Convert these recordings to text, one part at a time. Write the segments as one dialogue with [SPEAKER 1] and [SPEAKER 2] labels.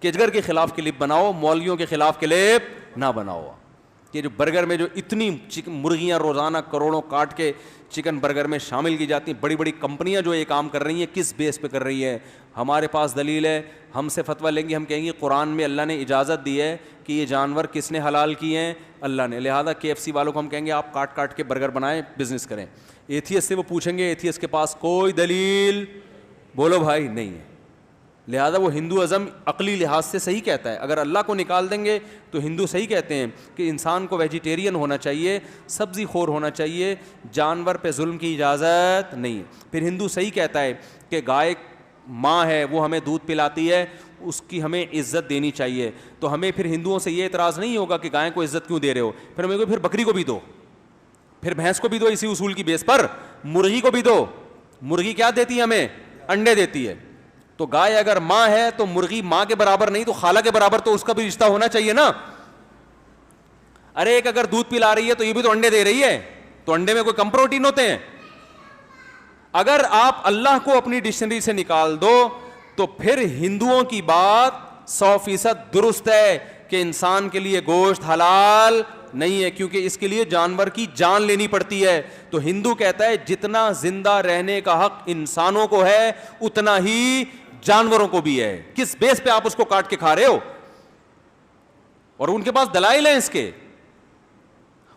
[SPEAKER 1] کیچگر کے خلاف کلپ بناؤ, مولویوں کے خلاف کلپ نہ بناؤ. کہ جو برگر میں جو اتنی مرغیاں روزانہ کروڑوں کاٹ کے چکن برگر میں شامل کی جاتی ہیں, بڑی بڑی کمپنیاں جو یہ کام کر رہی ہیں, کس بیس پہ کر رہی ہیں؟ ہمارے پاس دلیل ہے, ہم سے فتویٰ لیں گے, ہم کہیں گے قرآن میں اللہ نے اجازت دی ہے کہ یہ جانور کس نے حلال کیے ہیں؟ اللہ نے. لہٰذا KFC والوں کو ہم کہیں گے آپ کاٹ کاٹ کے برگر بنائیں, بزنس کریں. ایتھیس سے وہ پوچھیں گے, ایتھیس کے پاس کوئی دلیل بولو بھائی نہیں ہے. لہذا وہ ہندو ازم عقلی لحاظ سے صحیح کہتا ہے. اگر اللہ کو نکال دیں گے تو ہندو صحیح کہتے ہیں کہ انسان کو ویجیٹیرین ہونا چاہیے, سبزی خور ہونا چاہیے, جانور پہ ظلم کی اجازت نہیں. پھر ہندو صحیح کہتا ہے کہ گائے ماں ہے, وہ ہمیں دودھ پلاتی ہے, اس کی ہمیں عزت دینی چاہیے. تو ہمیں پھر ہندوؤں سے یہ اعتراض نہیں ہوگا کہ گائے کو عزت کیوں دے رہے ہو, پھر ہمیں کو پھر بکری کو بھی دو, پھر بھینس کو بھی دو, اسی اصول کی بیس پر مرغی کو بھی دو. مرغی کیا دیتی ہے ہمیں؟ انڈے دیتی ہے. تو گائے اگر ماں ہے تو مرغی ماں کے برابر نہیں تو خالہ کے برابر تو اس کا بھی رشتہ ہونا چاہیے نا. ارے ایک اگر دودھ پلا رہی ہے تو یہ بھی تو انڈے دے رہی ہے, تو انڈے میں کوئی کم پروٹین ہوتے ہیں؟ اگر آپ اللہ کو اپنی ڈکشنری سے نکال دو تو پھر ہندوؤں کی بات 100% درست ہے کہ انسان کے لیے گوشت حلال نہیں ہے, کیونکہ اس کے لیے جانور کی جان لینی پڑتی ہے. تو ہندو کہتا ہے جتنا زندہ رہنے کا حق انسانوں کو ہے اتنا ہی جانوروں کو بھی ہے. کس بیس پہ آپ اس کو کاٹ کے کھا رہے ہو؟ اور ان کے پاس دلائل ہیں اس کے,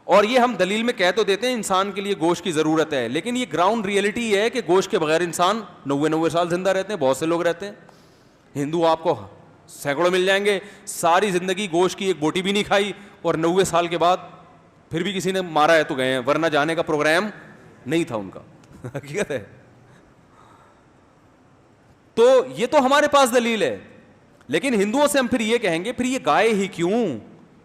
[SPEAKER 1] اور یہ ہم دلیل میں کہہ تو دیتے ہیں انسان کے لیے گوشت کی ضرورت ہے, لیکن یہ گراؤنڈ ریئلٹی ہے کہ گوشت کے بغیر انسان 90 سال زندہ رہتے ہیں, بہت سے لوگ رہتے ہیں. ہندو آپ کو سینکڑوں مل جائیں گے, ساری زندگی گوشت کی ایک بوٹی بھی نہیں کھائی, اور 90 سال کے بعد پھر بھی کسی نے مارا ہے تو گئے ہیں, ورنہ جانے کا پروگرام نہیں تھا ان کا. حقیقت ہے. تو یہ تو ہمارے پاس دلیل ہے, لیکن ہندوؤں سے ہم پھر یہ کہیں گے پھر یہ گائے ہی کیوں؟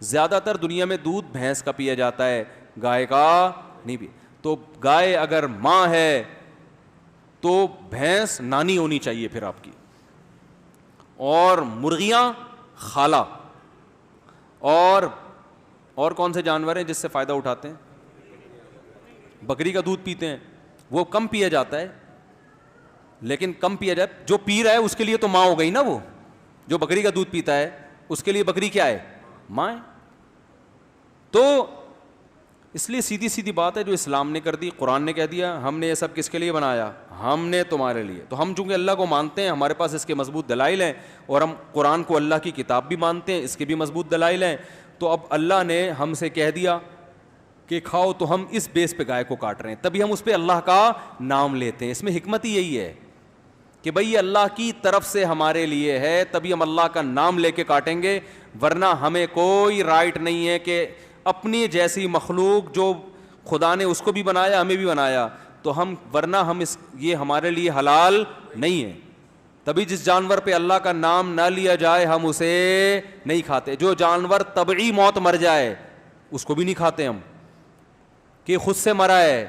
[SPEAKER 1] زیادہ تر دنیا میں دودھ بھینس کا پیا جاتا ہے, گائے کا نہیں پیا. تو گائے اگر ماں ہے تو بھینس نانی ہونی چاہیے پھر آپ کی, اور مرغیاں خالہ. اور کون سے جانور ہیں جس سے فائدہ اٹھاتے ہیں؟ بکری کا دودھ پیتے ہیں, وہ کم پیا جاتا ہے, لیکن کم پیا جائے, جو پی رہا ہے اس کے لیے تو ماں ہو گئی نا. وہ جو بکری کا دودھ پیتا ہے اس کے لیے بکری کیا ہے؟ ماں ہے. تو اس لیے سیدھی سیدھی بات ہے جو اسلام نے کر دی, قرآن نے کہہ دیا ہم نے یہ سب کس کے لیے بنایا؟ ہم نے تمہارے لیے. تو ہم چونکہ اللہ کو مانتے ہیں, ہمارے پاس اس کے مضبوط دلائل ہیں, اور ہم قرآن کو اللہ کی کتاب بھی مانتے ہیں, اس کے بھی مضبوط دلائل ہیں. تو اب اللہ نے ہم سے کہہ دیا کہ کھاؤ, تو ہم اس بیس پہ گائے کو کاٹ رہے ہیں, تبھی ہم اس پہ اللہ کا نام لیتے ہیں. اس میں حکمت ہی یہی ہے کہ بھئی یہ اللہ کی طرف سے ہمارے لیے ہے, تبھی ہم اللہ کا نام لے کے کاٹیں گے. ورنہ ہمیں کوئی رائٹ نہیں ہے کہ اپنی جیسی مخلوق جو خدا نے اس کو بھی بنایا ہمیں بھی بنایا, تو ہم ورنہ ہم یہ ہمارے لیے حلال نہیں ہے. تبھی جس جانور پہ اللہ کا نام نہ لیا جائے ہم اسے نہیں کھاتے. جو جانور طبعی موت مر جائے اس کو بھی نہیں کھاتے ہم, کہ خود سے مرا ہے.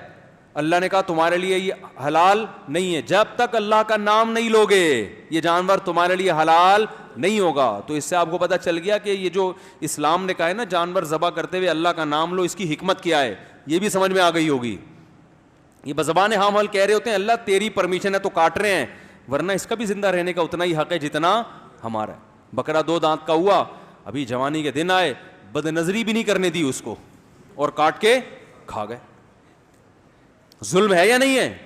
[SPEAKER 1] اللہ نے کہا تمہارے لیے یہ حلال نہیں ہے, جب تک اللہ کا نام نہیں لوگے یہ جانور تمہارے لیے حلال نہیں ہوگا. تو اس سے آپ کو پتہ چل گیا کہ یہ جو اسلام نے کہا ہے نا جانور ذبح کرتے ہوئے اللہ کا نام لو, اس کی حکمت کیا ہے یہ بھی سمجھ میں آ گئی ہوگی. یہ بزبان ہم حل کہہ رہے ہوتے ہیں اللہ تیری پرمیشن ہے تو کاٹ رہے ہیں, ورنہ اس کا بھی زندہ رہنے کا اتنا ہی حق ہے جتنا ہمارا ہے. بکرا 2 دانت کا ہوا, ابھی جوانی کے دن آئے, بد نظری بھی نہیں کرنے دی اس کو, اور کاٹ کے کھا گئے. ظلم ہے یا نہیں ہے؟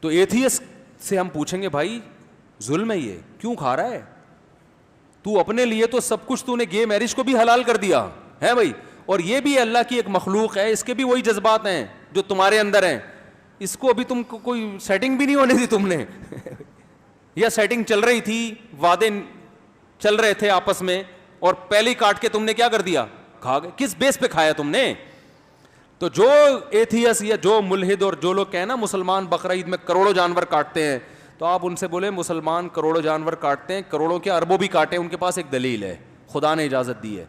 [SPEAKER 1] تو ایتھیسٹ سے ہم پوچھیں گے بھائی ظلم ہے یہ, کیوں کھا رہا ہے؟ تو اپنے لیے تو سب کچھ, تو نے گے میرج کو بھی حلال کر دیا ہے بھائی, اور یہ بھی اللہ کی ایک مخلوق ہے, اس کے بھی وہی جذبات ہیں جو تمہارے اندر ہیں. اس کو ابھی تم کو کوئی سیٹنگ بھی نہیں ہونے دی تم نے, یا سیٹنگ چل رہی تھی, وعدے چل رہے تھے آپس میں, اور پہلے کاٹ کے تم نے کیا کر دیا؟ کھا گئے. کس بیس پہ کھایا تم نے؟ تو جو ایتھیس یا جو ملحد اور جو لوگ کہیں نا مسلمان بقرعید میں کروڑوں جانور کاٹتے ہیں, تو آپ ان سے بولے مسلمان کروڑوں جانور کاٹتے ہیں, کروڑوں کے اربوں بھی کاٹے, ان کے پاس ایک دلیل ہے, خدا نے اجازت دی ہے.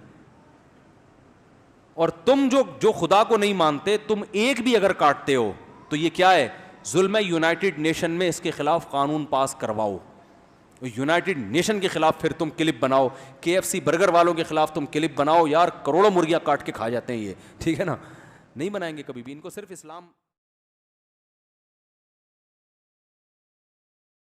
[SPEAKER 1] اور تم جو خدا کو نہیں مانتے, تم ایک بھی اگر کاٹتے ہو تو یہ کیا ہے؟ ظلم ہے. یونائٹڈ نیشن میں اس کے خلاف قانون پاس کرواؤ, یونائٹڈ نیشن کے خلاف پھر تم کلپ بناؤ, KFC برگر والوں کے خلاف تم کلپ بناؤ. یار کروڑوں مرغیاں کاٹ کے کھا جاتے ہیں یہ, ٹھیک ہے نا, نہیں بنائیں گے کبھی بھی ان کو, صرف اسلام